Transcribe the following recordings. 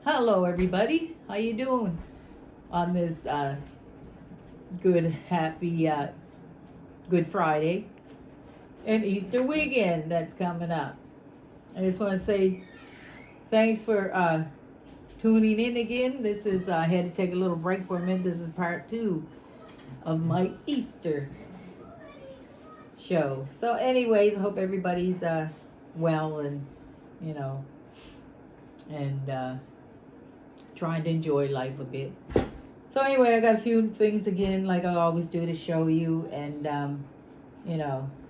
Hello, everybody. How you doing on this good, happy Good Friday and Easter weekend that's coming up? I just want to say thanks for tuning in again. This is I had to take a little break for a minute. This is part 2 of my Easter show. So, anyways, I hope everybody's well and you know and trying to enjoy life a bit. So anyway, I got a few things again, like I always do, to show you, and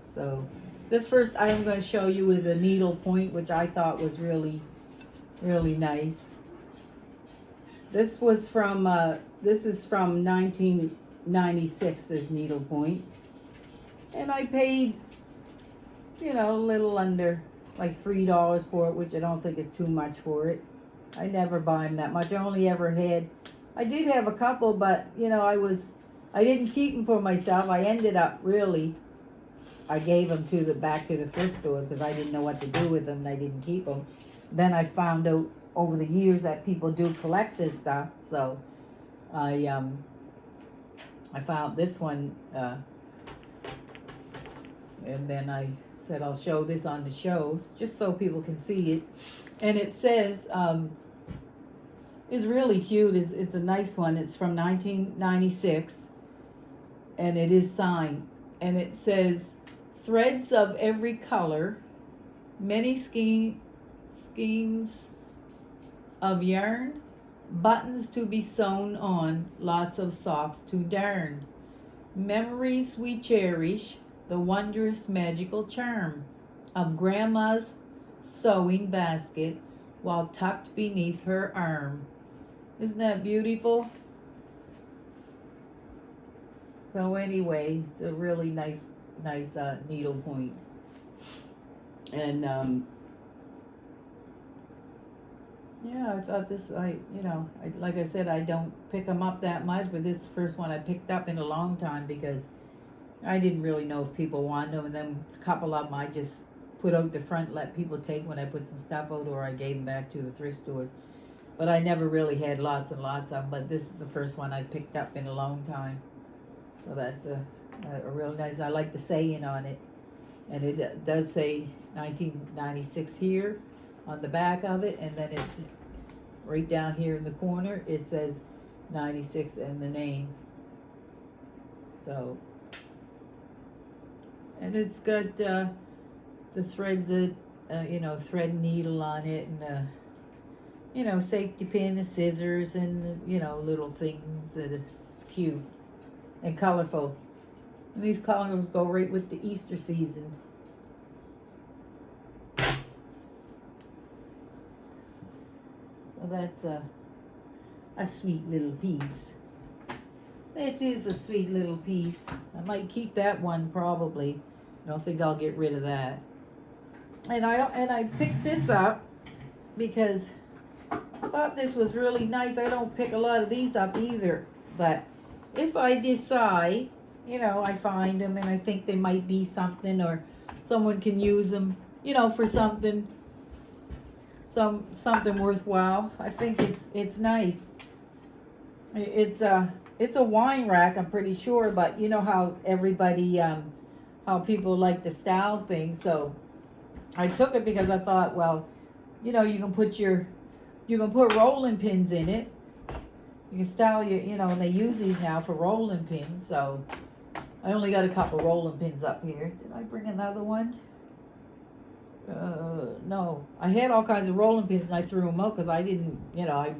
so this first item I'm going to show you is a needle point, which I thought was really, really nice. This is from 1996. This needle point, and I paid, a little under like $3 for it, which I don't think is too much for it. I never buy them that much. I only ever had. I did have a couple, but I didn't keep them for myself. I ended up I gave them back to the thrift stores because I didn't know what to do with them, and I didn't keep them. Then I found out over the years that people do collect this stuff, so I found this one, and then I said I'll show this on the shows just so people can see it. And it says, it's really cute. It's a nice one. It's from 1996, and it is signed. And it says, "Threads of every color, many skeins of yarn, buttons to be sewn on, lots of socks to darn. Memories we cherish, the wondrous magical charm of Grandma's sewing basket while tucked beneath her arm." Isn't that beautiful? So anyway, it's a really nice needle point. And yeah, I thought this, like I said, I don't pick them up that much, but this is the first one I picked up in a long time because I didn't really know if people wanted them, and then a couple of them I just put out the front, let people take when I put some stuff out, or I gave them back to the thrift stores. But I never really had lots and lots of them, but this is the first one I picked up in a long time. So that's a real nice, I like the saying on it. And it does say 1996 here on the back of it, and then it right down here in the corner, it says 96 and the name. So, and it's got the threads that, thread needle on it, and safety pin, the scissors, and little things that it's cute and colorful. And these colors go right with the Easter season. So that's a sweet little piece. That is a sweet little piece. I might keep that one probably. I don't think I'll get rid of that. And I picked this up because I thought this was really nice. I don't pick a lot of these up either, but if I decide, I find them and I think they might be something, or someone can use them, for something worthwhile. I think it's nice. It's a wine rack, I'm pretty sure, but you know how everybody how people like to style things. So I took it because I thought, well, you can put rolling pins in it. You can style and they use these now for rolling pins. So I only got a couple rolling pins up here. Did I bring another one? No. I had all kinds of rolling pins and I threw them out because I didn't, I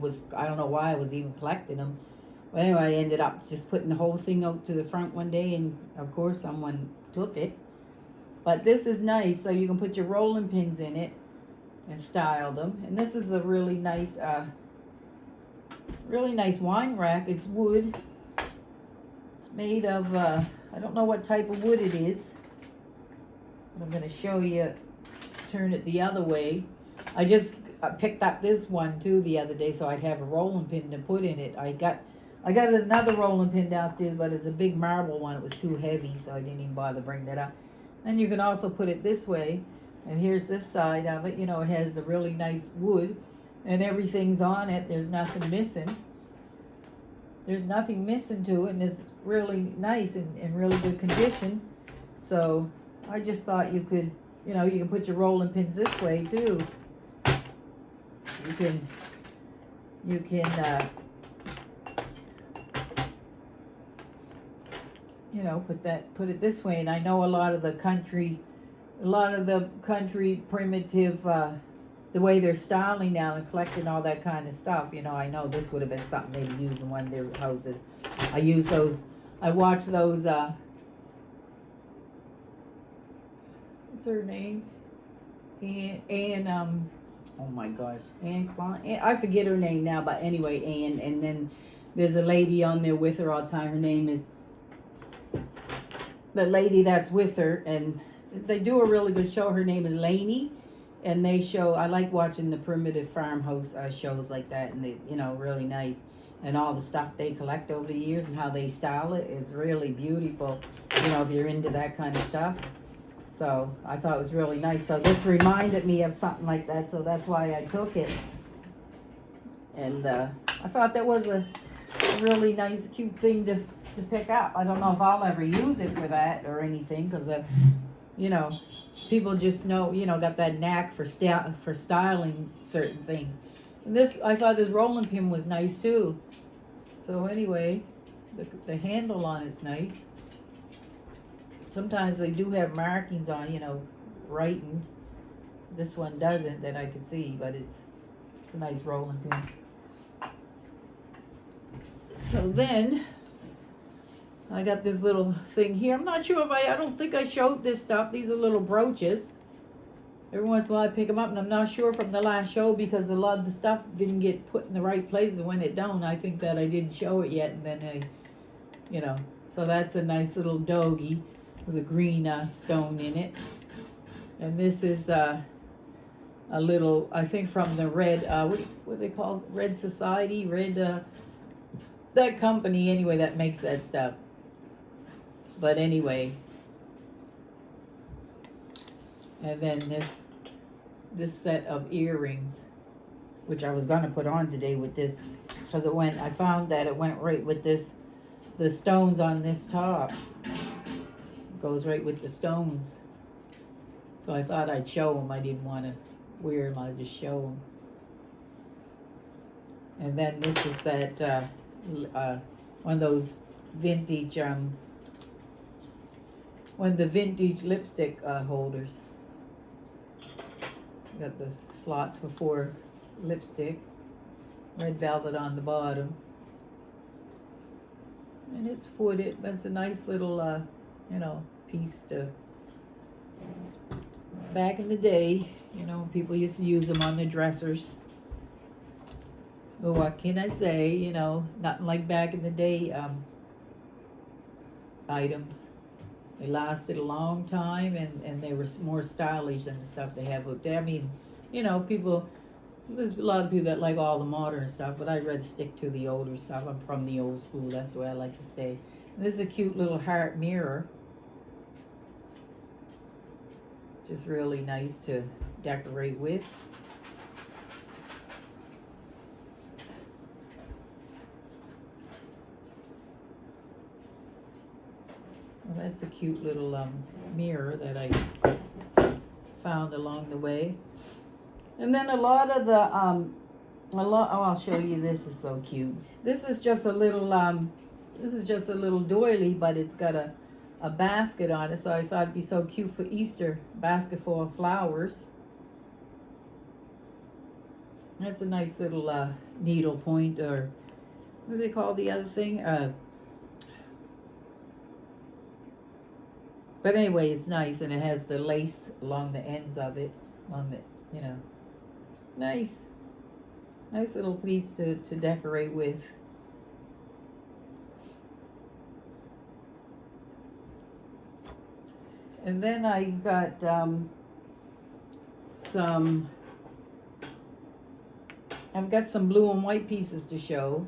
don't know why I was even collecting them. But anyway, I ended up just putting the whole thing out to the front one day, and of course someone took it. But this is nice, so you can put your rolling pins in it and style them. And this is a really nice wine rack. It's wood. It's made of I don't know what type of wood it is. I'm going to show you. Turn it the other way. I just picked up this one too the other day, so I'd have a rolling pin to put in it. I got another rolling pin downstairs, but it's a big marble one. It was too heavy, so I didn't even bother bring that up. And you can also put it this way, and here's this side of it. It has the really nice wood, and everything's on it. There's nothing missing. There's nothing missing to it, and it's really nice and in really good condition. So I just thought you could, you know, you can put your rolling pins this way too. You can, you know, put it this way. And I know a lot of the country primitive, the way they're styling now and collecting all that kind of stuff. You know, I know this would have been something they'd use in one of their houses. I watched those, what's her name? Anne, oh my gosh, Anne Klein. I forget her name now, but anyway, Anne. And then there's a lady on there with her all the time. Her name is the lady that's with her, and they do a really good show. Her name is Lainey, and they show. I like watching the primitive farmhouse shows like that, and they, you know, really nice. And all the stuff they collect over the years and how they style it is really beautiful. You know, if you're into that kind of stuff. So I thought it was really nice. So this reminded me of something like that. So that's why I took it. And I thought that was a really nice, cute thing to pick up. I don't know if I'll ever use it for that or anything. Because, you know, people just know, you know, got that knack for styling certain things. And this, I thought this rolling pin was nice too. So anyway, the handle on it's nice. Sometimes they do have markings on, you know, writing. This one doesn't that I could see, but it's a nice rolling pin. So then I got this little thing here. I'm not sure if I don't think I showed this stuff. These are little brooches. Every once in a while I pick them up, and I'm not sure from the last show because a lot of the stuff didn't get put in the right places. When it don't, I think that I didn't show it yet, and then I, you know. So that's a nice little doggy with a green stone in it. And this is a little, I think from the Red, what they call Red Society, that company anyway that makes that stuff. But anyway, and then this set of earrings, which I was gonna put on today with this, because I found that it went right with this, the stones on this top. Goes right with the stones. So I thought I'd show them. I didn't want to wear them. I'll just show them. And then this is that one of those vintage one of the vintage lipstick holders. Got the slots for lipstick. Red velvet on the bottom. And it's footed. That's a nice little you know, piece to, back in the day, you know, people used to use them on their dressers. But what can I say, you know, nothing like back in the day items. They lasted a long time, and they were more stylish than the stuff they have out there. I mean, you know, there's a lot of people that like all the modern stuff, but I'd rather stick to the older stuff. I'm from the old school. That's the way I like to stay. And this is a cute little heart mirror. Just really nice to decorate with. Well, that's a cute little mirror that I found along the way. And then a lot of the oh, I'll show you. This is so cute. This is just a little doily, but it's got a basket on it, so I thought it'd be so cute for Easter. Basket full of flowers. That's a nice little needle point, or what do they call the other thing? But anyway, it's nice, and it has the lace along the ends of it, along the, you know, nice little piece to decorate with. And then I got I've got some blue and white pieces to show.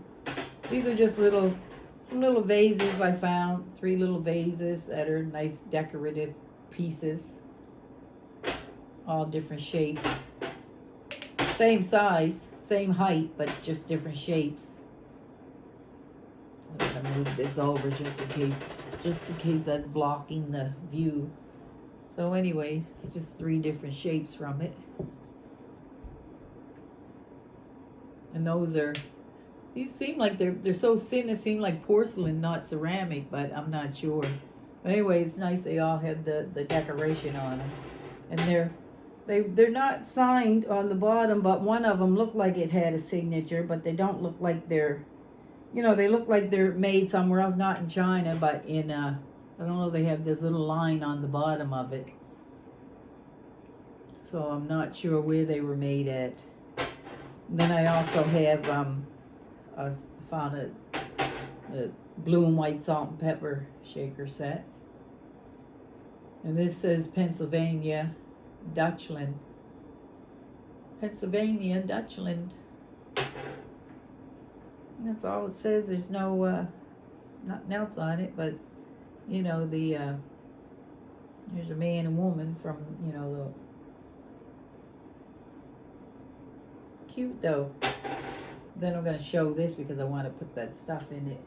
These are just some little vases I found. 3 little vases that are nice decorative pieces. All different shapes. Same size same height, but just different shapes. I'm gonna move this over just in case that's blocking the view. So anyway, it's just 3 different shapes from it. And these seem like they're so thin, it seem like porcelain, not ceramic, but I'm not sure. But anyway, it's nice they all have the decoration on them. And they're not signed on the bottom, but one of them looked like it had a signature, but they don't look like they're, they look like they're made somewhere else, not in China, but in, I don't know, they have this little line on the bottom of it. So I'm not sure where they were made at. And then I also have, found a blue and white salt and pepper shaker set. And this says Pennsylvania, Dutchland. Pennsylvania, Dutchland. That's all it says. There's no, nothing else on it, but, there's a man and woman from, the cute though. Then I'm going to show this because I want to put that stuff in it.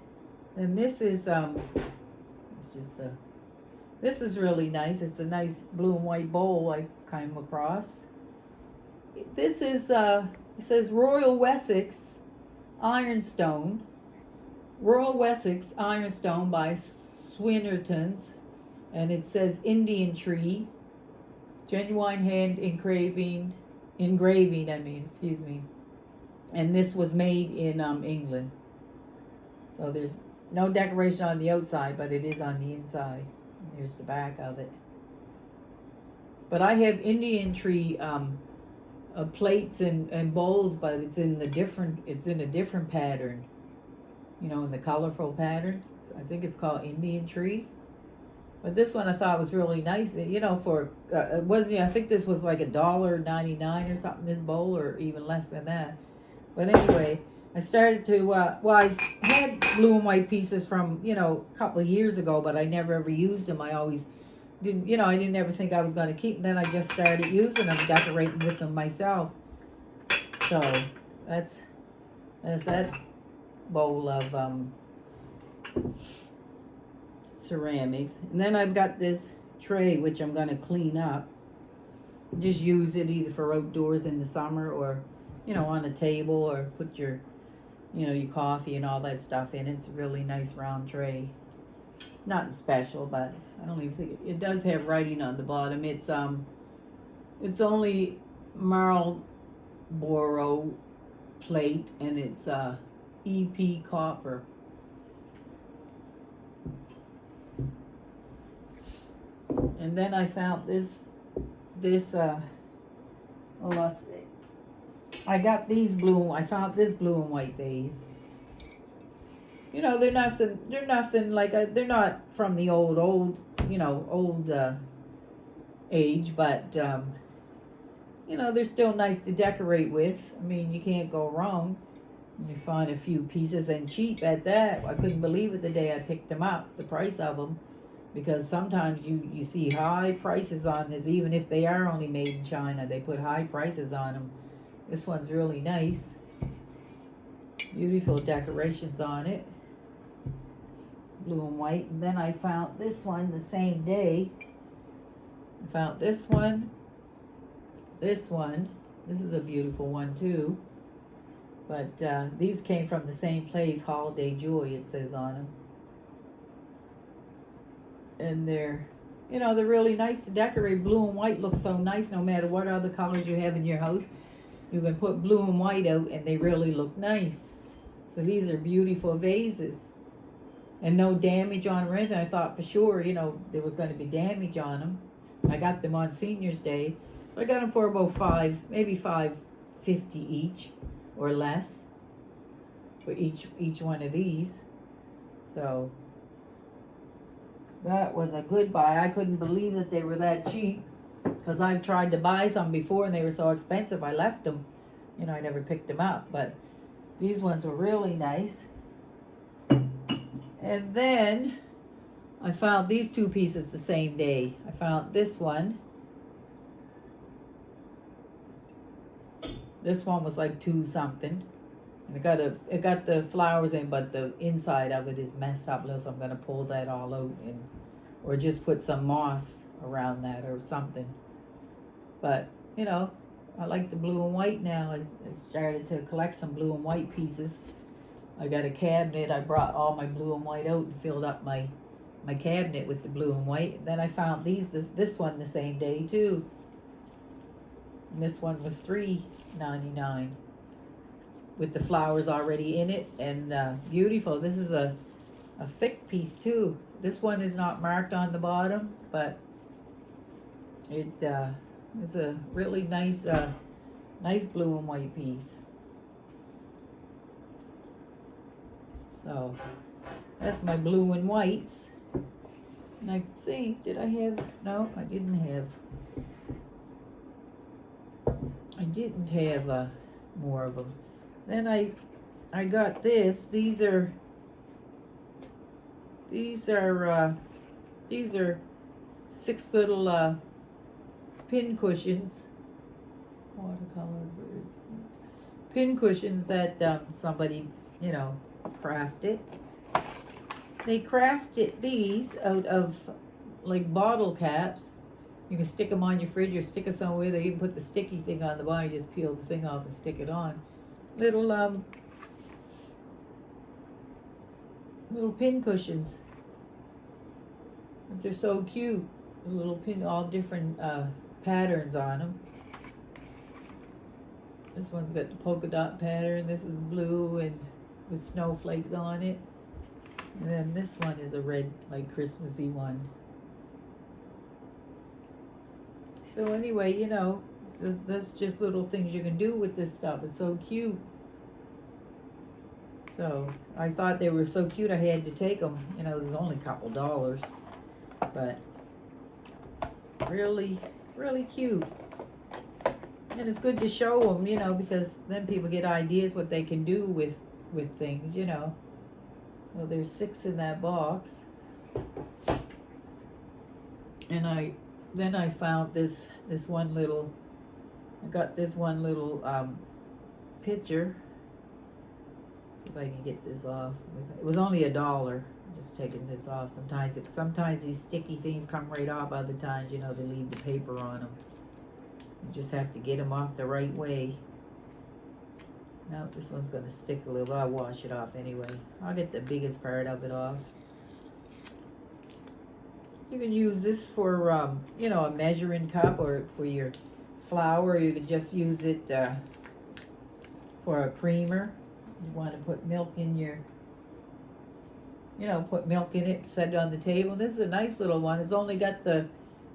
And this is this is really nice. It's a nice blue and white bowl I came across. This is it says Royal Wessex Ironstone. Royal Wessex Ironstone by Swinnertons, and it says Indian tree, genuine hand engraving. Excuse me. And this was made in England. So there's no decoration on the outside, but it is on the inside. Here's the back of it. But I have Indian tree plates and bowls, but it's in a different pattern. In the colorful pattern. I think it's called Indian tree. But this one I thought was really nice. For it wasn't. I think this was like $1.99 or something. This bowl, or even less than that. But anyway, I started to. I had blue and white pieces from a couple of years ago, but I never ever used them. I always didn't. I didn't ever think I was going to keep them. Then I just started using them, decorating with them myself. So that's that bowl of ceramics. And then I've got this tray which I'm going to clean up. Just use it either for outdoors in the summer, or on a table, or put your your coffee and all that stuff in. It's a really nice round tray. Nothing special, but I don't even think it does have writing on the bottom. It's only Marlboro plate, and it's EP copper. And then I found this I got these I found this blue and white vase. They're nothing like, they're not from the old age, but they're still nice to decorate with. I mean, you can't go wrong. You find a few pieces, and cheap at that. I couldn't believe it the day I picked them up, the price of them. Because sometimes you see high prices on this, even if they are only made in China. They put high prices on them. This one's really nice. Beautiful decorations on it. Blue and white. And then I found this one the same day. I found this one. This one. This is a beautiful one too. But these came from the same place, Holiday Joy, it says on them. And they're really nice to decorate. Blue and white looks so nice no matter what other colors you have in your house. You can put blue and white out and they really look nice. So these are beautiful vases. And no damage on them or anything. I thought for sure, there was going to be damage on them. I got them on Senior's Day. I got them for about maybe $5.50 each or less for each one of these. So that was a good buy. I couldn't believe that they were that cheap, because I've tried to buy some before and they were so expensive I left them. I never picked them up, but these ones were really nice. And then I found these 2 pieces the same day. I found this one. This one was like 2 something. And it got the flowers in, but the inside of it is messed up. So I'm gonna pull that all out and or just put some moss around that or something. But you know, I like the blue and white now. I started to collect some blue and white pieces. I got a cabinet. I brought all my blue and white out and filled up my cabinet with the blue and white. And then I found this one the same day too. And this one was $3.99 with the flowers already in it and beautiful. This is a thick piece too. This one is not marked on the bottom, but it's a really nice nice blue and white piece. So that's my blue and whites. And I think, did I have, no, I didn't have more of them. Then I got this. These are 6 little pin cushions. Watercolor birds. Pin cushions that somebody, you know, crafted. They crafted these out of like bottle caps. You can stick them on your fridge or stick it somewhere. They even put the sticky thing on the bottom. You just peel the thing off and stick it on. Little pin cushions. But they're so cute. The little pin, all different patterns on them. This one's got the polka dot pattern. This is blue and with snowflakes on it. And then this one is a red, like Christmassy one. So anyway, you know, that's just little things you can do with this stuff. It's so cute. So I thought they were so cute I had to take them. You know, there's only a couple dollars. But really, really cute. And it's good to show them, you know, because then people get ideas what they can do with things, you know. So there's 6 in that box. And then I found this one little, I got this one little picture. See if I can get this off. It was only $1. I'm just taking this off. Sometimes these sticky things come right off. Other times, you know, they leave the paper on them. You just have to get them off the right way. Now this one's gonna stick a little, but I'll wash it off anyway. I'll get the biggest part of it off. You can use this for, you know, a measuring cup or for your flour. You can just use it for a creamer. You want to put milk in your, you know, put milk in it, set it on the table. This is a nice little one. It's only got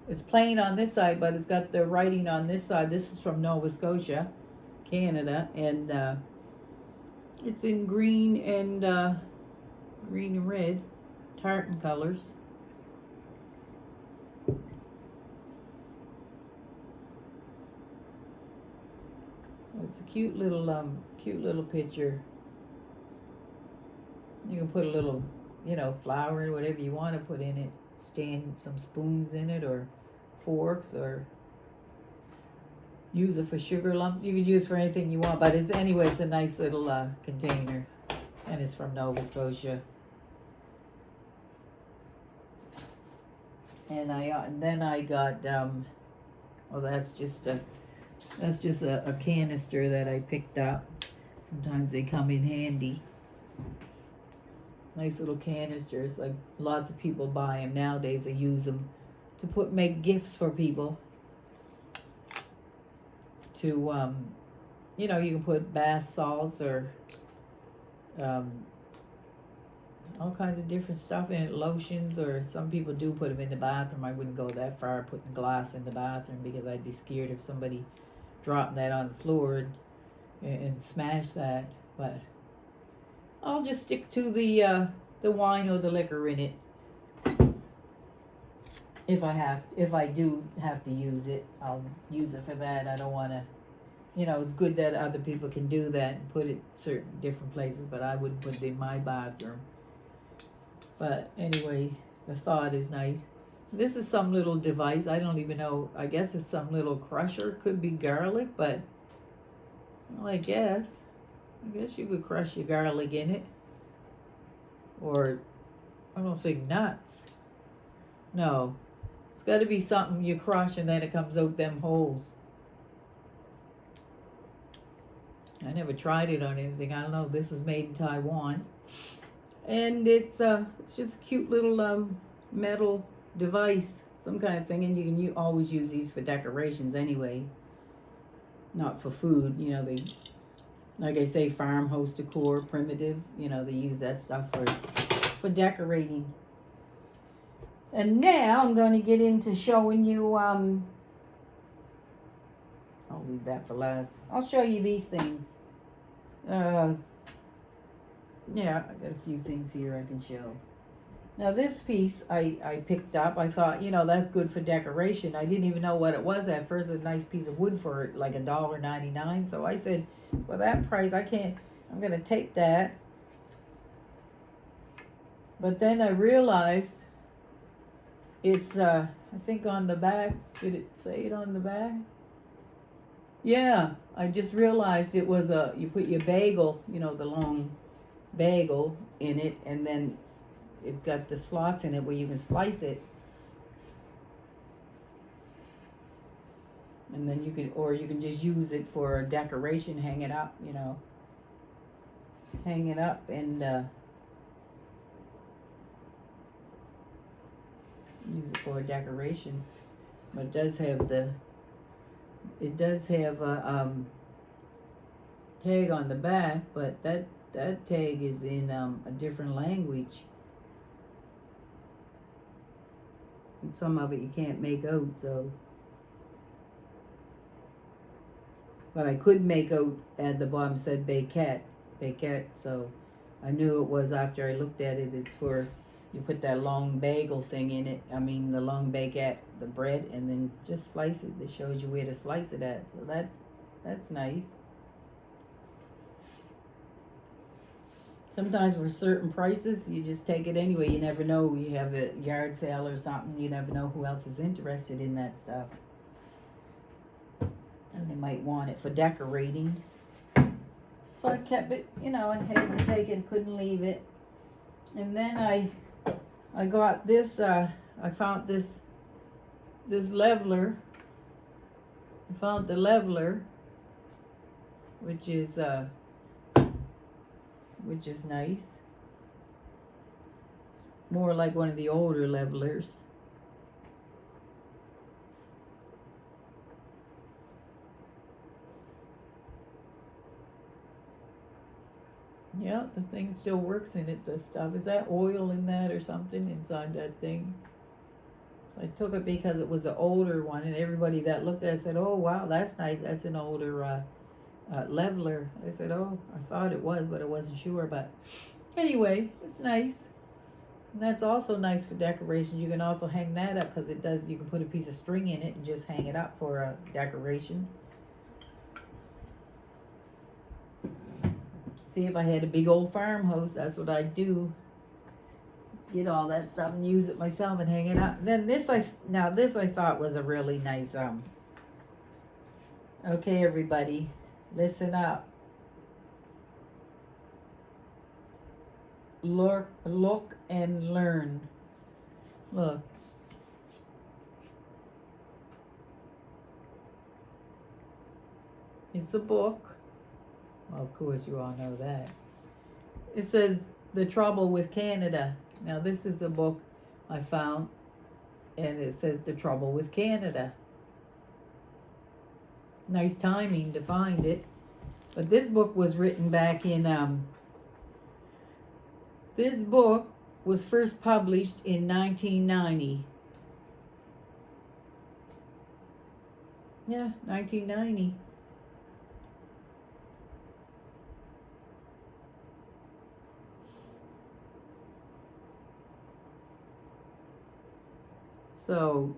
it's plain on this side, but it's got the writing on this side. This is from Nova Scotia, Canada, and it's in green and red, tartan colors. It's a cute little picture. You can put a little, you know, flour or whatever you want to put in it. Stand some spoons in it or forks, or use it for sugar lumps. You could use it for anything you want, but it's a nice little container, and it's from Nova Scotia. And then I got well, that's just a canister that I picked up. Sometimes they come in handy. Nice little canisters. Like lots of people buy them nowadays. They use them to make gifts for people. To you know, you can put bath salts or all kinds of different stuff in it, lotions, or some people do put them in the bathroom. I wouldn't go that far putting glass in the bathroom because I'd be scared if somebody dropped that on the floor and smash that. But I'll just stick to the wine or the liquor in it. If I do have to use it, I'll use it for that. I don't want to, you know, it's good that other people can do that and put it certain different places, but I wouldn't put it in my bathroom. But anyway, the thought is nice. This is some little device. I don't even know. I guess it's some little crusher. Could be garlic, but Well, I guess you could crush your garlic in it. Or, I don't think nuts. No. It's got to be something you crush and then it comes out them holes. I never tried it on anything. I don't know. This was made in Taiwan. And it's just a cute little metal device, some kind of thing. And you can always use these for decorations anyway. Not for food. You know, they, like I say, farmhouse decor, primitive. You know, they use that stuff for decorating. And now I'm going to get into showing you, I'll leave that for last. I'll show you these things. Yeah, I got a few things here I can show. Now this piece I picked up. I thought, you know, that's good for decoration. I didn't even know what it was at first. A nice piece of wood for like $1.99. So I said, for that price, I'm going to take that. But then I realized it's, I think on the back, did it say it on the back? Yeah, I just realized it was you put your bagel, you know, the long bagel in it, and then it got the slots in it where you can slice it. And then you can just use it for a decoration, hang it up, you know. Hang it up and use it for a decoration. But it does have a tag on the back, but that tag is in a different language. And some of it you can't make out, so. But I could make out at the bottom said Baguette, so I knew it was after I looked at it. It's for, you put that long bagel thing in it. I mean the long baguette, the bread, and then just slice it. It shows you where to slice it at. So that's nice. Sometimes for certain prices, you just take it anyway. You never know. You have a yard sale or something. You never know who else is interested in that stuff. And they might want it for decorating. So I kept it, you know, I had to take it, couldn't leave it. And then I got this, I found this leveler. I found the leveler, which is nice. It's more like one of the older levelers. Yeah, the thing still works in it, the stuff. Is that oil in that or something inside that thing? I took it because it was an older one, and everybody that looked at it said, oh, wow, that's nice. That's an older leveler. I said, oh, I thought it was, but I wasn't sure. But anyway, it's nice. And that's also nice for decoration. You can also hang that up because it does, you can put a piece of string in it and just hang it up for a decoration. See, if I had a big old farmhouse, that's what I'd do. Get all that stuff and use it myself and hang it up. Then this I thought was a really nice, okay, everybody, listen up. Look and learn. Look. It's a book. Well, of course, you all know that. It says The Trouble with Canada. Now, this is a book I found, and it says The Trouble with Canada. Nice timing to find it. But this book was written back in, this book was first published in 1990. Yeah, 1990. So,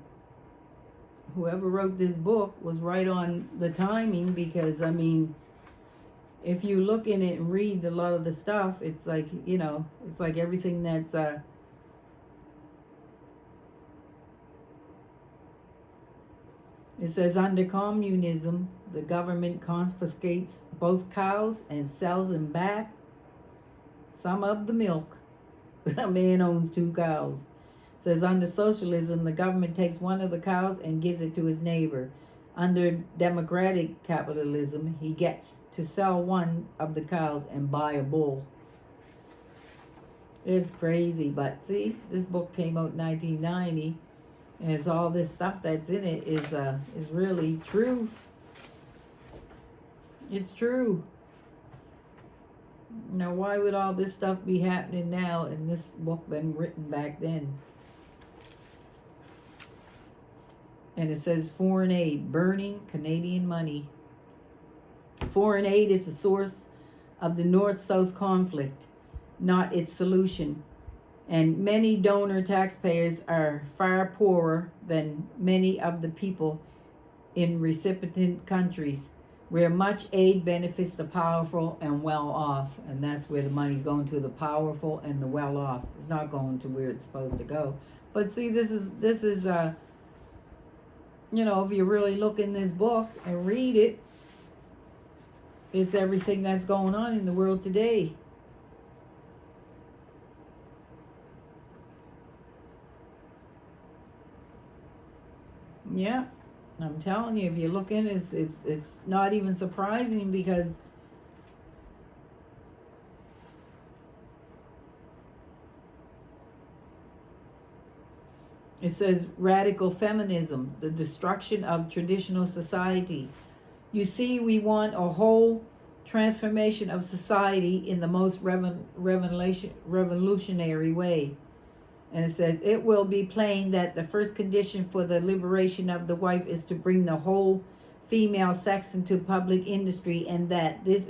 whoever wrote this book was right on the timing because, I mean, if you look in it and read a lot of the stuff, it's like, you know, it's like everything that's, It says under communism, the government confiscates both cows and sells them back some of the milk. A man owns 2 cows. It says under socialism, the government takes one of the cows and gives it to his neighbor. Under democratic capitalism, he gets to sell one of the cows and buy a bull. It's crazy, but see, this book came out in 1990, and it's all this stuff that's in it is really true. It's true. Now, why would all this stuff be happening now and this book been written back then? And it says foreign aid, burning Canadian money. Foreign aid is the source of the North-South conflict, not its solution. And many donor taxpayers are far poorer than many of the people in recipient countries, where much aid benefits the powerful and well-off. And that's where the money's going to, the powerful and the well-off. It's not going to where it's supposed to go. But see, this is you know, if you really look in this book and read it, it's everything that's going on in the world today. Yeah, I'm telling you, if you look in, it's not even surprising, because it says radical feminism, the destruction of traditional society. You see, we want a whole transformation of society in the most revolutionary way. And it says, it will be plain that the first condition for the liberation of the wife is to bring the whole female sex into public industry, and that this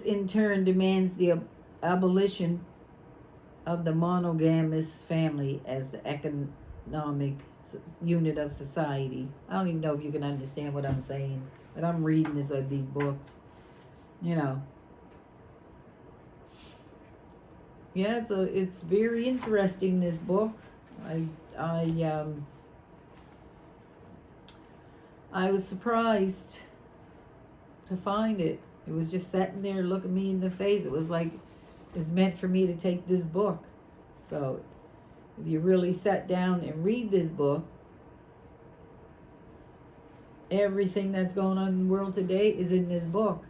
in turn demands the abolition of the monogamous family as the economic unit of society. I don't even know if you can understand what I'm saying, but I'm reading these books, you know. Yeah, so it's very interesting, this book. I was surprised to find it. It was just sitting there looking me in the face. It was like it's meant for me to take this book. So if you really sat down and read this book, everything that's going on in the world today is in this book.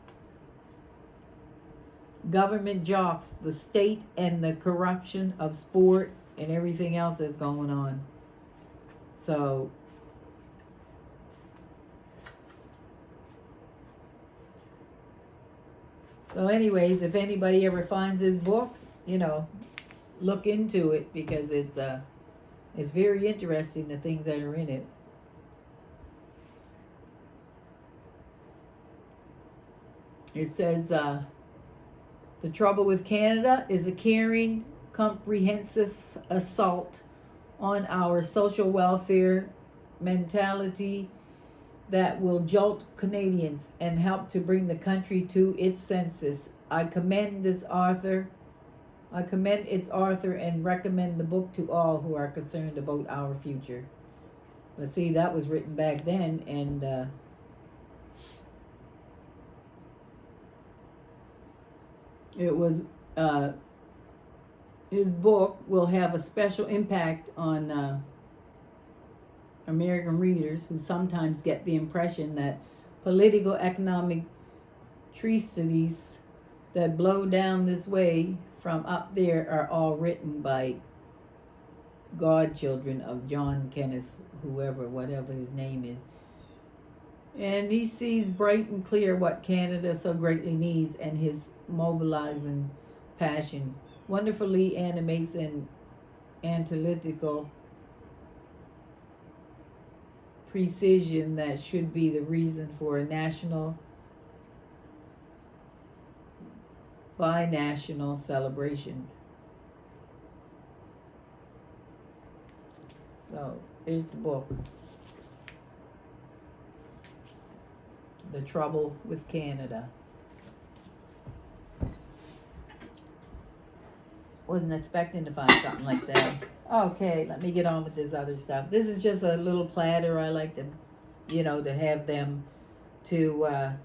Government jocks, the state, and the corruption of sport and everything else that's going on. So anyways, if anybody ever finds this book, you know, look into it, because it's very interesting, the things that are in it. It says, the trouble with Canada is a caring, comprehensive assault on our social welfare mentality that will jolt Canadians and help to bring the country to its senses. I commend its author and recommend the book to all who are concerned about our future. But see, that was written back then, and it was his book will have a special impact on American readers who sometimes get the impression that political economic treatises that blow down this way from up there are all written by godchildren of John Kenneth, whatever his name is. And he sees bright and clear what Canada so greatly needs, and his mobilizing passion wonderfully animates an analytical precision that should be the reason for a national, binational celebration. So, here's the book. The Trouble with Canada. Wasn't expecting to find something like that. Okay, let me get on with this other stuff. This is just a little platter. I like to, to have them to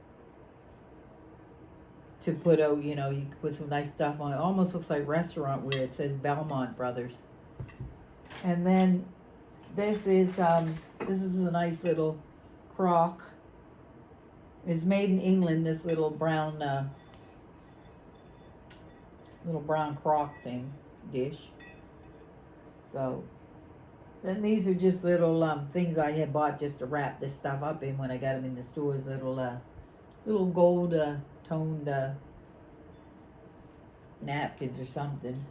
put you put some nice stuff on. It almost looks like restaurant where it says Belmont Brothers. And then this is a nice little crock. It's made in England. This little brown crock dish. So then these are just little things I had bought just to wrap this stuff up in when I got them in the stores. Little gold toned napkins or something.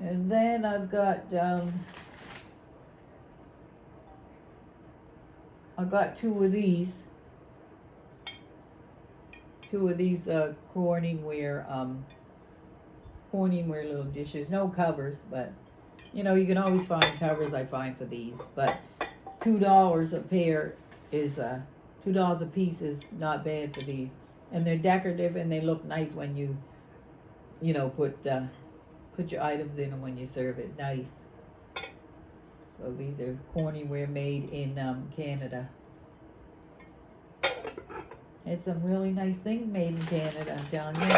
And then I've got two of these Corningware little dishes. No covers, but you can always find covers. I find for these, but $2 a pair is $2 a piece is not bad for these, and they're decorative and they look nice when you put your items in them when you serve it. Nice. So these are Corningware made in Canada. Had some really nice things made in Canada, I'm telling you.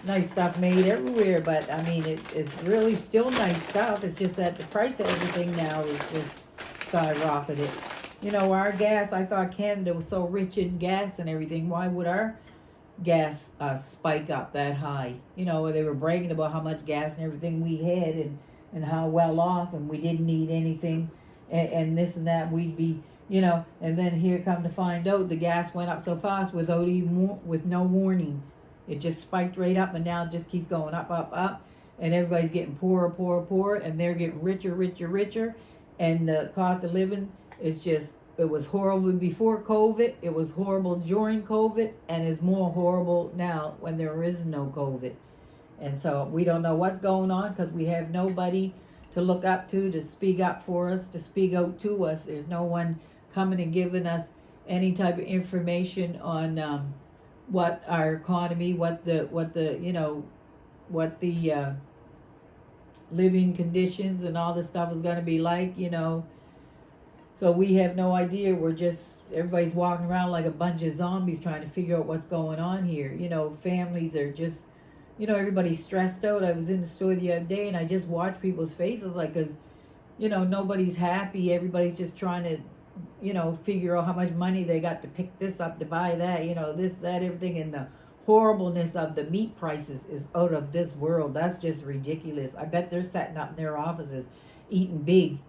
Nice stuff made everywhere, but I mean, it's really still nice stuff. It's just that the price of everything now is just skyrocketed. Our gas, I thought Canada was so rich in gas and everything. Why would our gas spike up that high? They were bragging about how much gas and everything we had and how well off, and we didn't need anything and this and that. We'd be, and then here come to find out the gas went up so fast with no warning. It just spiked right up, and now it just keeps going up, up, up, and everybody's getting poorer, poorer, poorer, and they're getting richer, richer, richer, and the cost of living is just, it was horrible before COVID, it was horrible during COVID, and is more horrible now when there is no COVID. And so we don't know what's going on because we have nobody to look up to speak up for us, to speak out to us. There's no one coming and giving us any type of information on what our economy, what the living conditions and all this stuff is going to be like, So we have no idea. Everybody's walking around like a bunch of zombies trying to figure out what's going on here. Families are just, everybody's stressed out. I was in the store the other day and I just watched people's faces because, nobody's happy. Everybody's just trying to, figure out how much money they got to pick this up, to buy that, this, that, everything. And the horribleness of the meat prices is out of this world. That's just ridiculous. I bet they're setting up in their offices, eating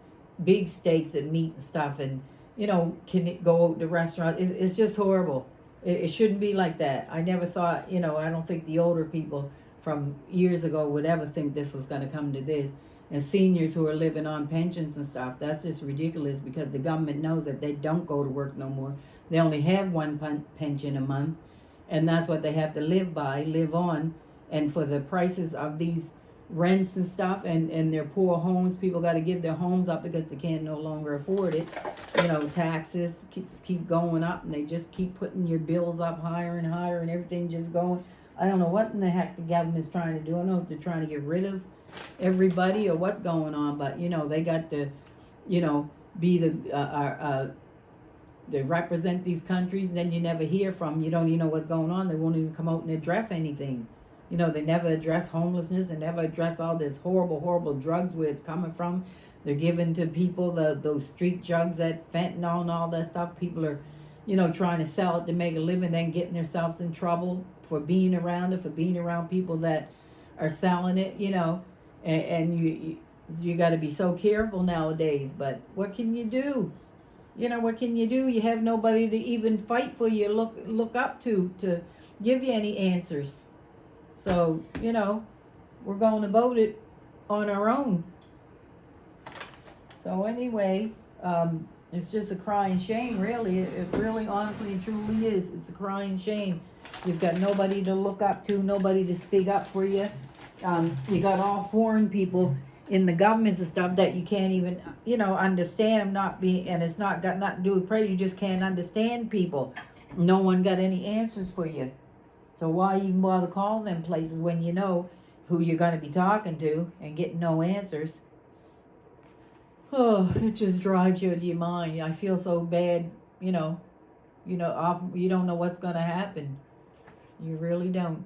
big steaks and meat and stuff, and can it go out to restaurants? It's just horrible. It shouldn't be like that. I never thought, I don't think the older people from years ago would ever think this was going to come to this. And seniors who are living on pensions and stuff, that's just ridiculous because the government knows that they don't go to work no more. They only have one pension a month, and that's what they have to live on. And for the prices of these rents and stuff and their poor homes, people got to give their homes up because they can no longer afford it. Taxes keep going up, and they just keep putting your bills up higher and higher, and everything just going. I don't know what in the heck the government's trying to do. I don't know if they're trying to get rid of everybody or what's going on, but they got to be they represent these countries, and then you never hear from them. You don't even know what's going on. They won't even come out and address anything. They never address homelessness. They never address all this horrible drugs, where it's coming from. They're giving to people those street drugs, that fentanyl and all that stuff. People are, trying to sell it to make a living, then getting themselves in trouble for being around it, for being around people that are selling it, and you got to be so careful nowadays. But what can you do? What can you do? You have nobody to even fight for you, look up to give you any answers. So, we're going about it on our own. So anyway, it's just a crying shame, really. It really, honestly, and truly is. It's a crying shame. You've got nobody to look up to, nobody to speak up for you. You got all foreign people in the governments and stuff that you can't even, understand. And it's not got nothing to do with praise. You just can't understand people. No one got any answers for you. So why even bother calling them places when who you're going to be talking to and getting no answers. Oh, it just drives you to your mind. I feel so bad, you don't know what's going to happen. You really don't.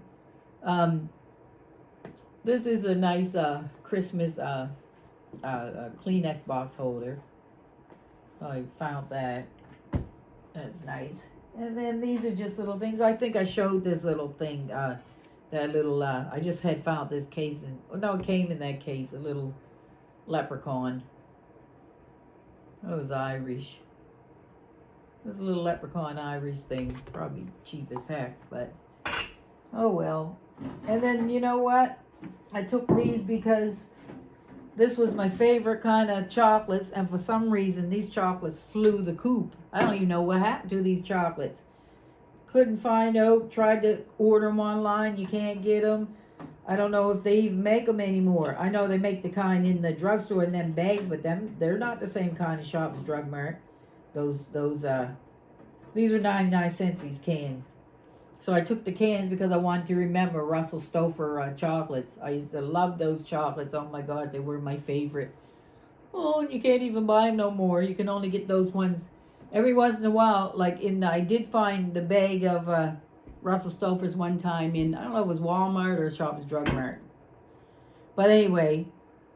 This is a nice Christmas Kleenex box holder. I found that. That's nice. And then these are just little things. I think I showed this little thing. That little. I just had found this case. It came in that case. A little leprechaun. It was Irish. This little leprechaun Irish thing. Probably cheap as heck, but oh well. And then you know what? I took these because this was my favorite kind of chocolates, and for some reason these chocolates flew the coop. I don't even know what happened to these chocolates. Couldn't find out. Tried to order them online. You can't get them. I don't know if they even make them anymore. I know they make the kind in the drugstore in them bags, but they're not the same kind of shop as Drug Mart. These were 99 cents, these cans. So I took the cans because I wanted to remember Russell Stouffer chocolates. I used to love those chocolates. Oh my God, they were my favorite. Oh, and you can't even buy them no more. You can only get those ones every once in a while. I did find the bag of Russell Stouffer's one time in, I don't know if it was Walmart or Shoppers Drug Mart. But anyway,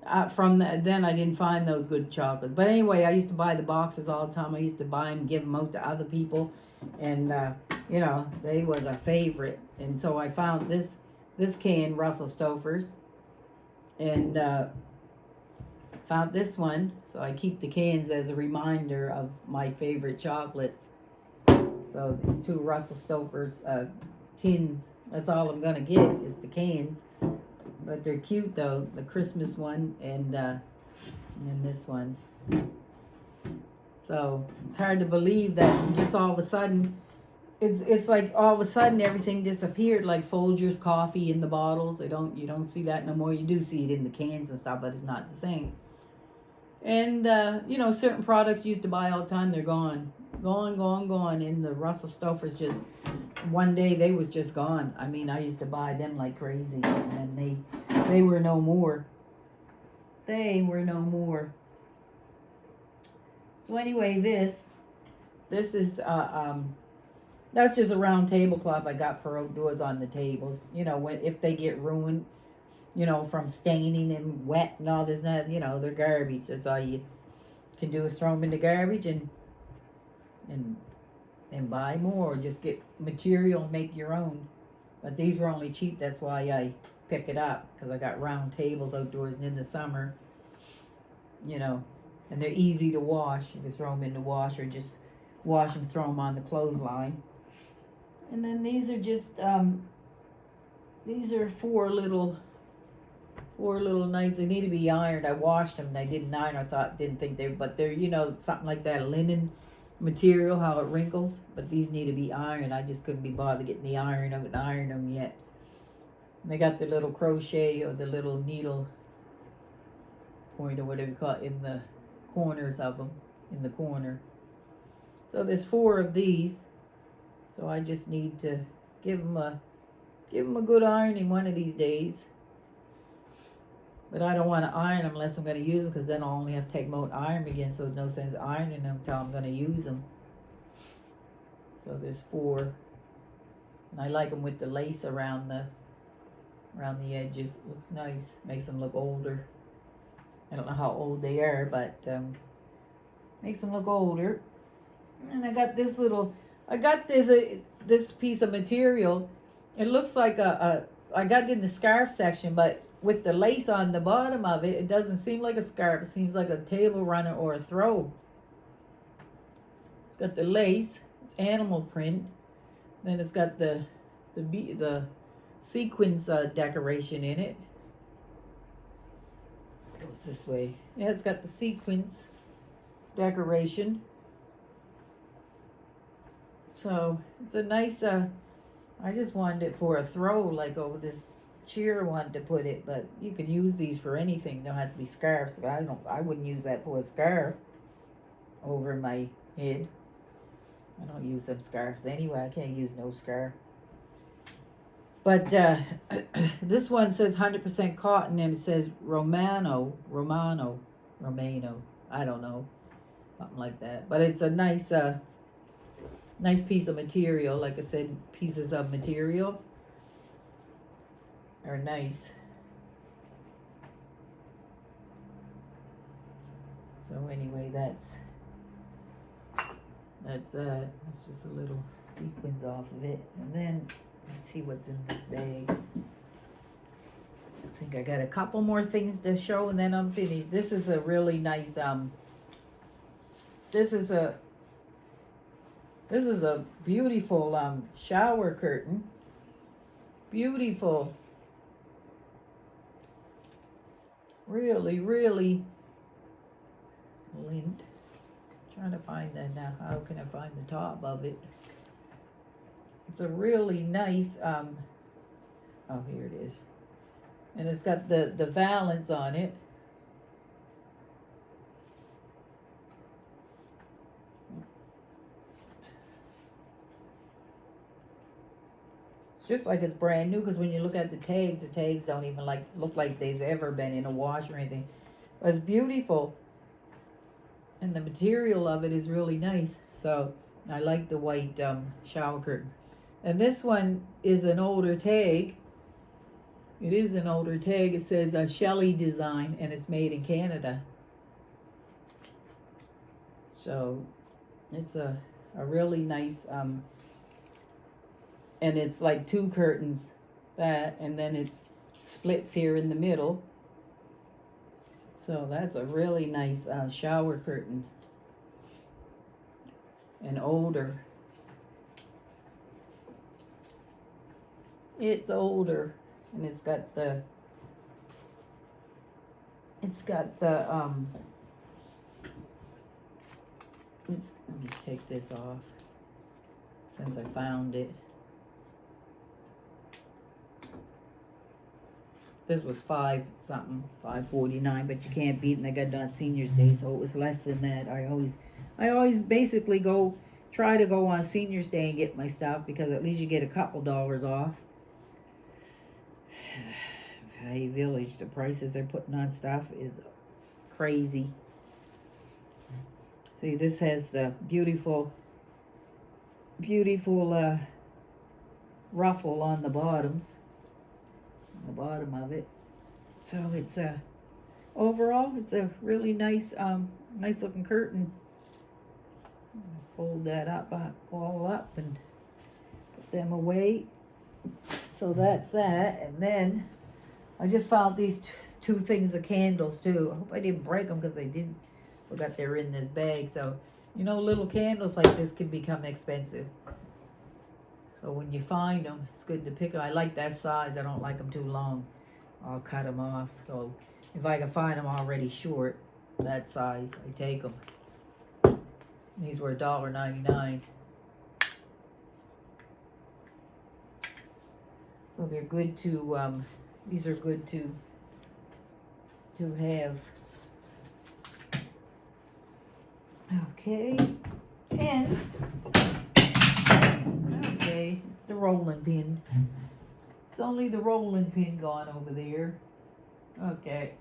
then I didn't find those good chocolates. But anyway, I used to buy the boxes all the time. I used to buy them, give them out to other people. And, they was a favorite. And so I found this can, Russell Stouffer's. And found this one. So I keep the cans as a reminder of my favorite chocolates. So these two Russell Stouffer's tins. That's all I'm going to get is the cans. But they're cute though. The Christmas one and this one. So it's hard to believe that just all of a sudden, it's like all of a sudden everything disappeared. Like Folgers coffee in the bottles. You don't see that no more. You do see it in the cans and stuff, but it's not the same. And certain products you used to buy all the time, they're gone. Gone. And the Russell Stouffer's just one day they was just gone. I mean, I used to buy them like crazy, and then they were no more. They were no more. So anyway, this is that's just a round tablecloth I got for outdoors on the tables. If they get ruined, from staining and wet and all this and that, they're garbage. That's all you can do is throw them in the garbage and buy more, or just get material and make your own. But these were only cheap. That's why I pick it up, because I got round tables outdoors, and in the summer, and they're easy to wash. You can throw them in the wash, or just wash them, throw them on the clothesline. And then these are just these are four little nice. They need to be ironed. I washed them and I didn't iron. Didn't think they, but they're something like that linen material, how it wrinkles. But these need to be ironed. I just couldn't be bothered getting the iron out and iron them yet. And they got the little crochet or the little needle point or whatever you call it in the corners of them, in the corner. So there's 4 of these. So I just need to give them a good ironing one of these days. But I don't want to iron them unless I'm going to use them, because then I'll only have to take them out and iron them again. So there's no sense ironing them until I'm going to use them. So there's 4. And I like them with the lace around the edges. Looks nice. Makes them look older. I don't know how old they are, but makes them look older. And I got this this piece of material. It looks like I got it in the scarf section, but with the lace on the bottom of it, it doesn't seem like a scarf. It seems like a table runner or a throw. It's got the lace. It's animal print. Then it's got the sequins decoration in it. It goes this way. Yeah, it's got the sequins decoration. So it's a nice. I just wanted it for a throw, like over this chair. Wanted to put it, but you can use these for anything. Don't have to be scarves. I wouldn't use that for a scarf over my head. I don't use them scarves anyway. I can't use no scarf. But this one says 100% cotton, and it says Romano. I don't know, something like that. But it's a nice, nice piece of material. Like I said, pieces of material are nice. So anyway, that's just a little sequins off of it, and then let's see what's in this bag. I think I got a couple more things to show, and then I'm finished. This is a really nice this is a beautiful shower curtain. Beautiful. Really, really lint. Trying to find that now. How can I find the top of it? It's a really nice oh, here it is. And it's got the valance on it. It's just like it's brand new, because when you look at the tags don't even look like they've ever been in a wash or anything. But it's beautiful. And the material of it is really nice. So I like the white shower curtains. And this one is an older tag. It is an older tag. It says a Shelley design, and it's made in Canada. So it's a really nice, and it's like two curtains, that, and then it's splits here in the middle. So that's a really nice shower curtain. And older. It's older. And it's got the let me take this off since I found it. This was $5.49, but you can't beat it. And I got done Senior's Day, so it was less than that. I always basically try to go on Senior's Day and get my stuff, because at least you get a couple dollars off. Value Village, the prices they're putting on stuff is crazy. See, this has the beautiful ruffle on the bottoms. The bottom of it. So it's overall it's a really nice nice looking curtain. Fold that up all up and put them away. So that's that. And then I just found these two things of candles too. I hope I didn't break them, because I forgot they were in this bag. So little candles like this can become expensive. So when you find them, it's good to pick them. I like that size. I don't like them too long. I'll cut them off. So if I can find them already short, that size, I take them. These were $1.99. So they're good to, these are good to have. Okay. And okay, it's the rolling pin. It's only the rolling pin gone over there. Okay.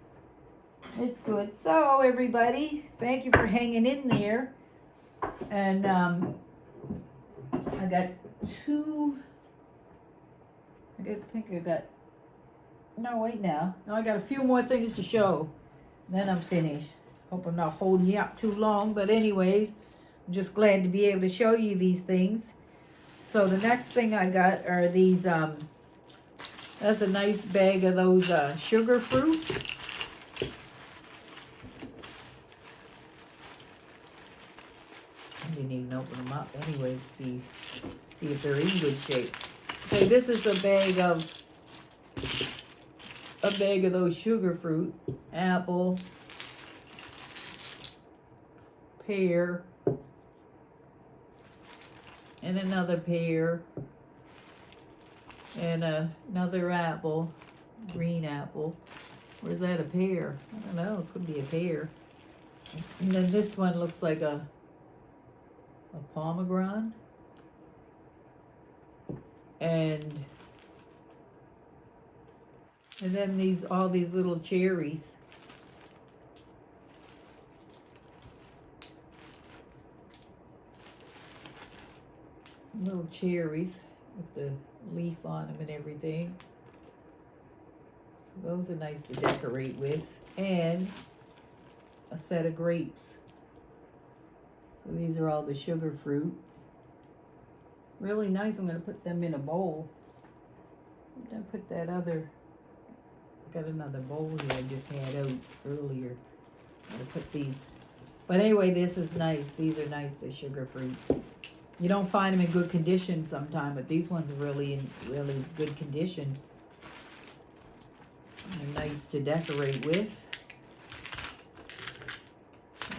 It's good. So everybody, thank you for hanging in there. And I got I got a few more things to show. Then I'm finished. Hope I'm not holding you up too long. But anyways, I'm just glad to be able to show you these things. So the next thing I got are these, that's a nice bag of those sugar fruit. I didn't even open them up anyway to see if they're in good shape. Okay, this is a bag of those sugar fruit. Apple, pear, and another pear, and another apple, green apple. Or is that a pear? I don't know. It could be a pear. And then this one looks like a pomegranate. And And then all these little cherries. Little cherries with the leaf on them and everything. So those are nice to decorate with. And a set of grapes. So these are all the sugar fruit. Really nice. I'm going to put them in a bowl. I'm going to put that other, got another bowl here I just had out earlier. I'm going to put these. But anyway, this is nice. These are nice, the sugar fruit. You don't find them in good condition sometimes, but these ones are really in really good condition. They're nice to decorate with.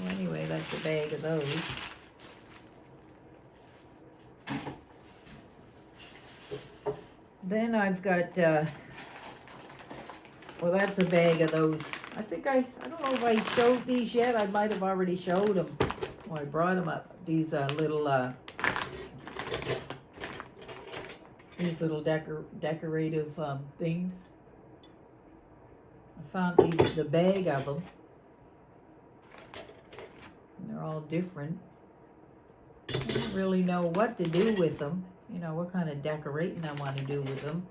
Well, anyway, that's a bag of those. Then I've got, well, that's a bag of those. I think I don't know if I showed these yet. I might have already showed them. Well, I brought them up. These little decorative things. I found the bag of them. And they're all different. I don't really know what to do with them. You know, what kind of decorating I want to do with them.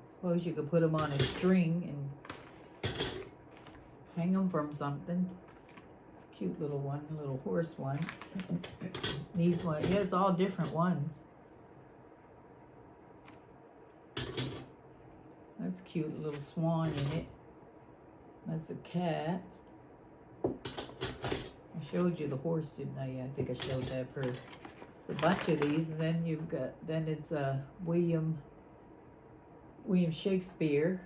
Suppose you could put them on a string and hang them from something. It's a cute little one, a little horse one. These ones, yeah, it's all different ones. That's cute, a little swan in it. That's a cat. I showed you the horse, didn't I? Yeah, I think I showed that first. It's a bunch of these, and then you've got, then it's William Shakespeare.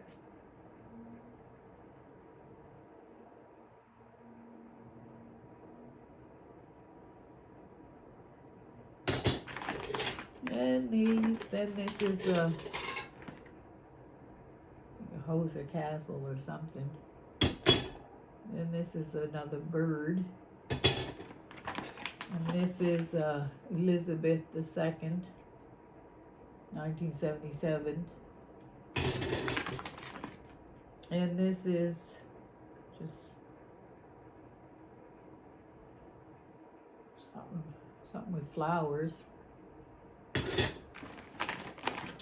And then this is a Hoser Castle or something. And this is another bird. And this is Elizabeth II, 1977. And this is just something with flowers.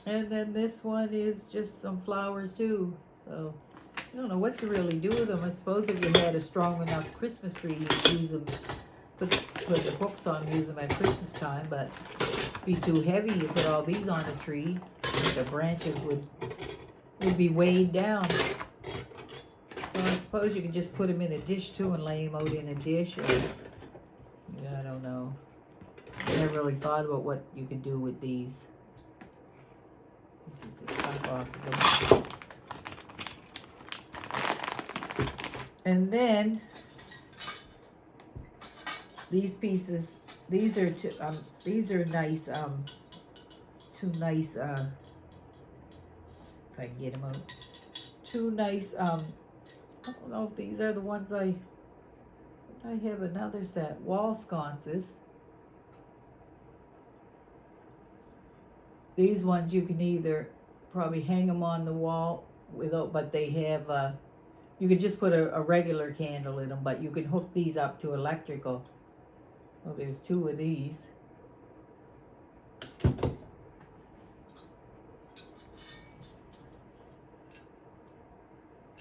And then this one is just some flowers too. So I don't know what to really do with them. I suppose if you had a strong enough Christmas tree, you could use them, put the hooks on, use them at Christmas time. But it'd be too heavy. You put all these on a tree, the branches would be weighed down. So I suppose you could just put them in a dish too and lay them out in a dish. Or, I don't know. I never really thought about what you could do with these. This is the stuff off of them. And then these pieces, these are nice, two nice, if I can get them out, two nice, I don't know if these are the ones I have another set, wall sconces. These ones you can either probably hang them on the wall without, but they have, you can just put a regular candle in them, but you can hook these up to electrical. So there's two of these.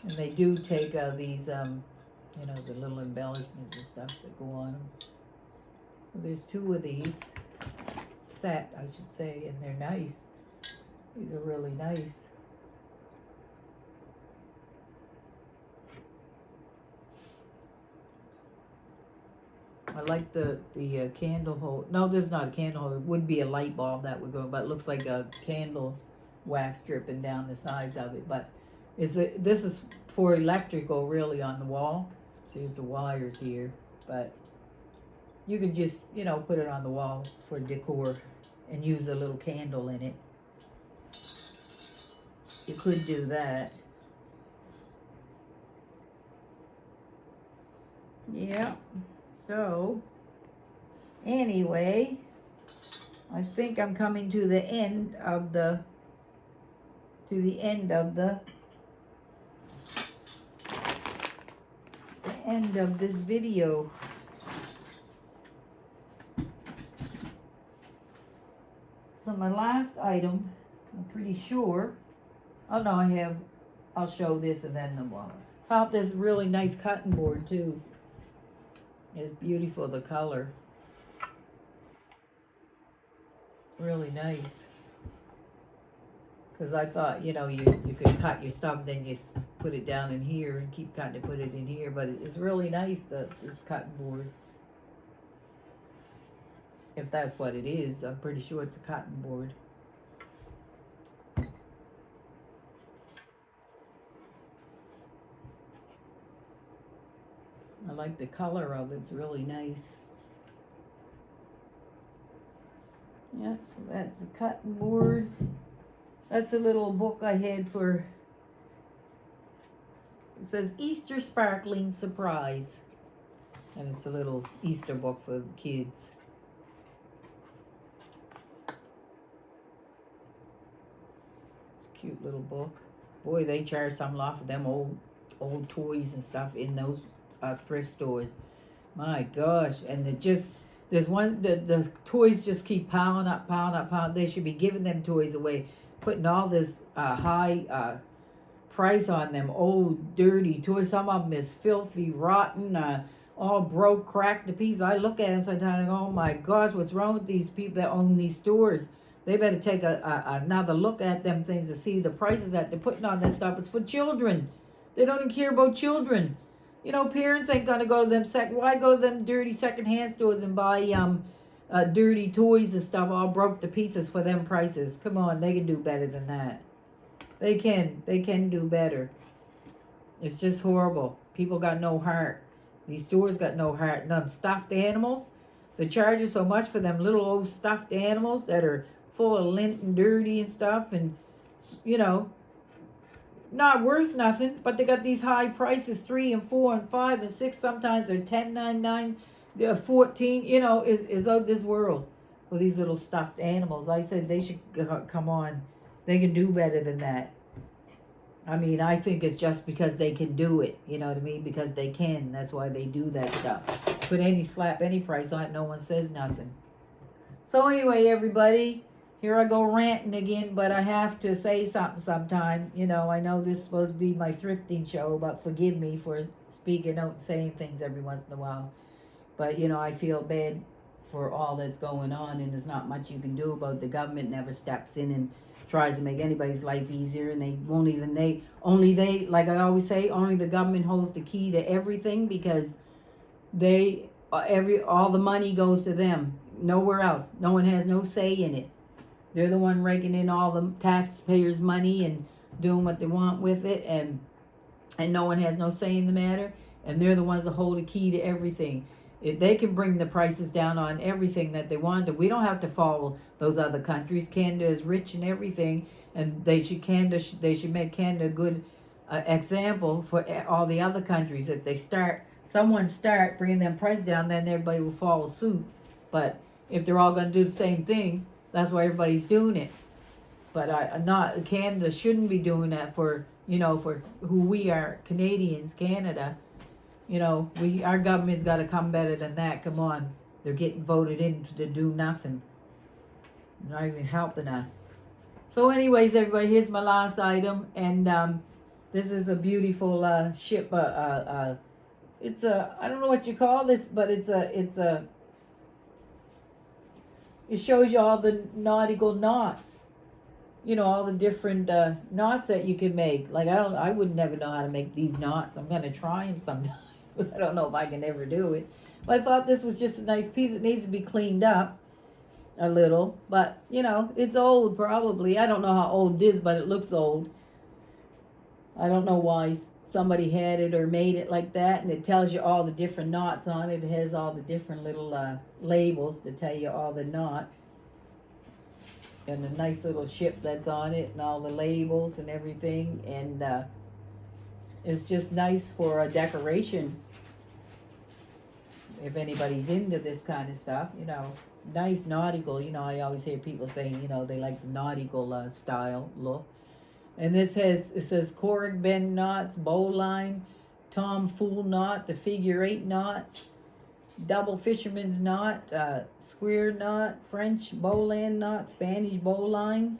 And they do take these, you know, the little embellishments and stuff that go on them. So there's two of these. Set, I should say, and they're nice. These are really nice. I like the candle hold. No, there's not a candle holder. It would be a light bulb that would go, but it looks like a candle wax dripping down the sides of it. But this is for electrical, really, on the wall. So here's the wires here, but you could just, you know, put it on the wall for decor and use a little candle in it. You could do that. Yeah. So, anyway, I think I'm coming to the end of the end of this video. So my last item, I'm pretty sure, oh no, I'll show this and then the one. Found this really nice cotton board too. It's beautiful, the color. Really nice. Because I thought, you know, you could cut your stuff, then you put it down in here and keep cutting to put it in here. But it's really nice, this cotton board. If that's what it is, I'm pretty sure it's a cotton board. I like the color of it, it's really nice. Yeah, so that's a cotton board. That's a little book I had for, it says Easter Sparkling Surprise. And it's a little Easter book for the kids. It's a cute little book. Boy, they charge some lot for them old toys and stuff in those thrift stores. My gosh, and there's one, the toys just keep piling up. They should be giving them toys away, putting all this high price on them old dirty toys. Some of them is filthy, rotten, all broke, cracked to pieces. I look at them sometimes and go, oh my gosh, what's wrong with these people that own these stores? They better take another look at them things to see the prices that they're putting on that stuff. It's for children. They don't even care about children. You know, parents ain't gonna go to them why go to them dirty secondhand stores and buy dirty toys and stuff all broke to pieces for them prices? Come on, they can do better than that. They can do better. It's just horrible. People got no heart. These stores got no heart. And them stuffed animals, they charge you so much for them little old stuffed animals that are full of lint and dirty and stuff, and you know, not worth nothing, but they got these high prices, 3 and 4 and 5 and 6. Sometimes they're $10.99, 14. You know, is of this world for these little stuffed animals. I said they should come on. They can do better than that. I mean, I think it's just because they can do it. You know what I mean? Because they can. That's why they do that stuff. Put slap any price on it, no one says nothing. So anyway, everybody. Here I go ranting again, but I have to say something sometime. You know, I know this is supposed to be my thrifting show, but forgive me for speaking out and saying things every once in a while. But, you know, I feel bad for all that's going on, and there's not much you can do about it. The government never steps in and tries to make anybody's life easier, and they won't even, like I always say, only the government holds the key to everything, because all the money goes to them, nowhere else. No one has no say in it. They're the one raking in all the taxpayers' money and doing what they want with it, and no one has no say in the matter. And they're the ones that hold the key to everything. If they can bring the prices down on everything that they want to, we don't have to follow those other countries. Canada is rich and everything, and they should make Canada a good example for all the other countries. If someone start bringing them prices down, then everybody will follow suit. But if they're all going to do the same thing, that's why everybody's doing it. But Canada shouldn't be doing that for who we are, Canadians, Canada. You know, our government's got to come better than that. Come on. They're getting voted in to do nothing. Not even helping us. So anyways, everybody, here's my last item. And this is a beautiful ship. It's I don't know what you call this, but it shows you all the nautical knots. You know, all the different knots that you can make. Like, I would never know how to make these knots. I'm going to try them sometime. But I don't know if I can ever do it. But I thought this was just a nice piece. It needs to be cleaned up a little. But, you know, it's old probably. I don't know how old it is, but it looks old. I don't know why somebody had it or made it like that. And it tells you all the different knots on it. It has all the different little labels to tell you all the knots. And a nice little ship that's on it and all the labels and everything. And it's just nice for a decoration. If anybody's into this kind of stuff, you know, it's nice nautical. You know, I always hear people saying, you know, they like the nautical style look. And it says Corrig bend knots, bowline, tomfool knot, the figure 8 knot, double fisherman's knot, square knot, French bowline knot, Spanish bowline.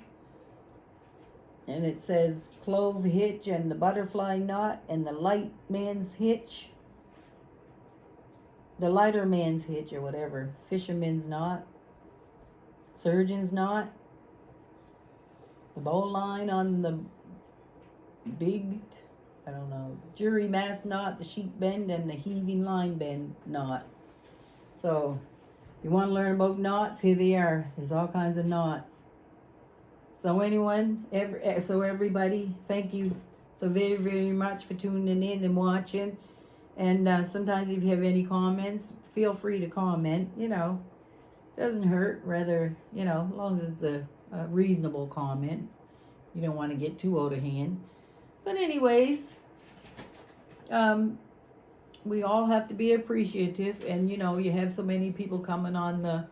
And it says clove hitch and the butterfly knot and the light man's hitch. The lighter man's hitch or whatever. Fisherman's knot. Surgeon's knot. The bowline on the big, I don't know, jury mast knot, the sheep bend, and the heaving line bend knot. So, if you want to learn about knots, here they are. There's all kinds of knots. So everybody, thank you so very, very much for tuning in and watching. And sometimes if you have any comments, feel free to comment. You know, doesn't hurt. Rather, you know, as long as it's a reasonable comment. You don't want to get too out of hand. But anyways, we all have to be appreciative. And, you know, you have so many people coming on the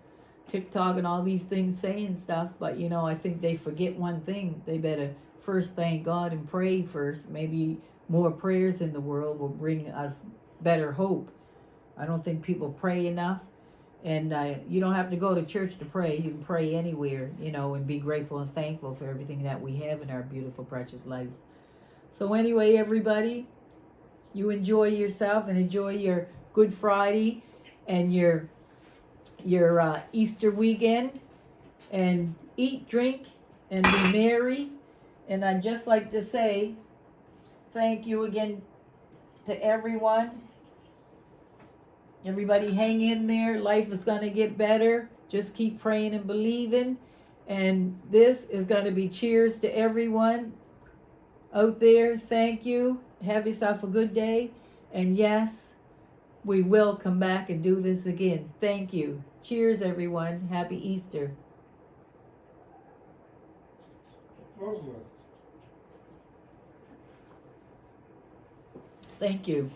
TikTok and all these things saying stuff, but you know, I think they forget one thing. They better first thank God and pray first. Maybe more prayers in the world will bring us better hope. I don't think people pray enough, and you don't have to go to church to pray. You can pray anywhere, you know, and be grateful and thankful for everything that we have in our beautiful, precious lives. So anyway, everybody, you enjoy yourself and enjoy your Good Friday and your Easter weekend, and eat, drink, and be merry. And I'd just like to say thank you again to everyone. Everybody hang in there. Life is going to get better. Just keep praying and believing. And this is going to be cheers to everyone out there. Thank you. Have yourself a good day. And yes, we will come back and do this again. Thank you. Cheers, everyone. Happy Easter. Thank you.